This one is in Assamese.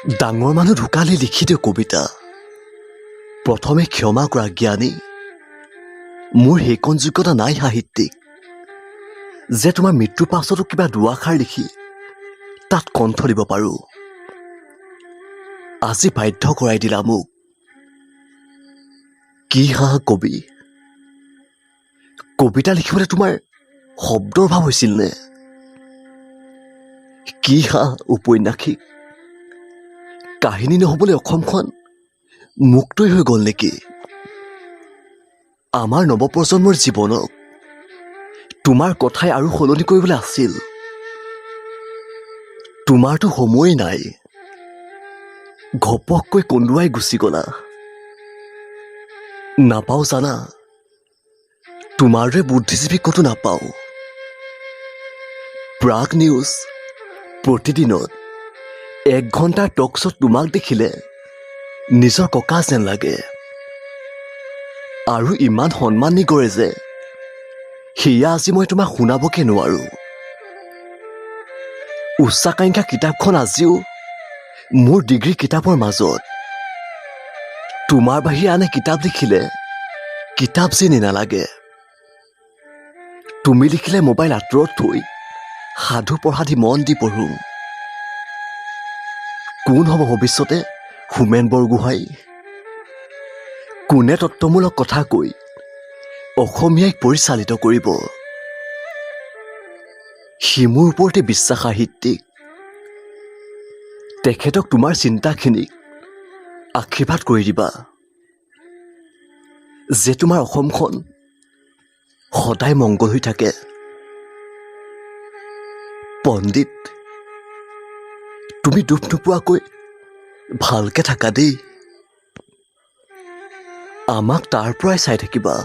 ডাঙৰ মানুহ ঢুকালে লিখি দিওঁ কবিতা। প্ৰথমে ক্ষমা কৰা জ্ঞানী, মোৰ সেইকণ যোগ্যতা নাই সাহিত্যিক যে তোমাৰ মৃত্যুৰ পাছতো কিবা দুআষাৰ লিখি তাত কণ্ঠ দিব পাৰোঁ। আজি বাধ্য কৰাই দিলা মোক, কি কবি? কবিতা লিখিবলৈ তোমাৰ শব্দৰ অভাৱ হৈছিল নে? কি উপন্যাসিক, কাহিনী নহ'বলৈ অসমখন মুক্তই হৈ গ'ল নেকি? আমাৰ নৱপ্ৰজন্মৰ জীৱনক তোমাৰ কথাই আৰু সলনি কৰিবলৈ আছিল। তোমাৰতো সময়েই নাই, ঘপককৈ কন্দুৱাই গুচি গ'লা। নাপাওঁ জানা, তোমাৰ দৰে বুদ্ধিজীৱী ক'তো নাপাওঁ। প্ৰাগ নিউজ প্ৰতিদিনত 1 ঘণ্টাৰ টক শ্ব'ত তোমাক দেখিলে নিজৰ ককা যেন লাগে, আৰু ইমান সন্মানী কৰে যে সেয়া আজি মই তোমাক শুনাবকে নোৱাৰোঁ। উচ্চাকাংক্ষা কিতাপখন আজিও মোৰ ডিগ্ৰী কিতাপৰ মাজত। তোমাৰ বাহিৰে আনে কিতাপ লিখিলে কিতাপ যেনেই নালাগে। তুমি লিখিলে মোবাইল আঁতৰত থৈ সাধু পঢ়া দি মন দি পঢ়োঁ। কোন হ'ব ভৱিষ্যতে হোমেন বৰগোহাঁই? কোনে তত্ত্বমূলক কথা কৈ অসমীয়াক পৰিচালিত কৰিব? সি মোৰ ওপৰতে বিশ্বাস সাহিত্যিক। তেখেতক তোমাৰ চিন্তাখিনিক আশীৰ্বাদ কৰি দিবা যে তোমাৰ অসমখন সদায় মংগল হৈ থাকে। পণ্ডিত, তুমি দুখ নোপোৱাকৈ ভালকে থাকা দেই। আমাক তাৰ পৰাই চাই থাকিবা।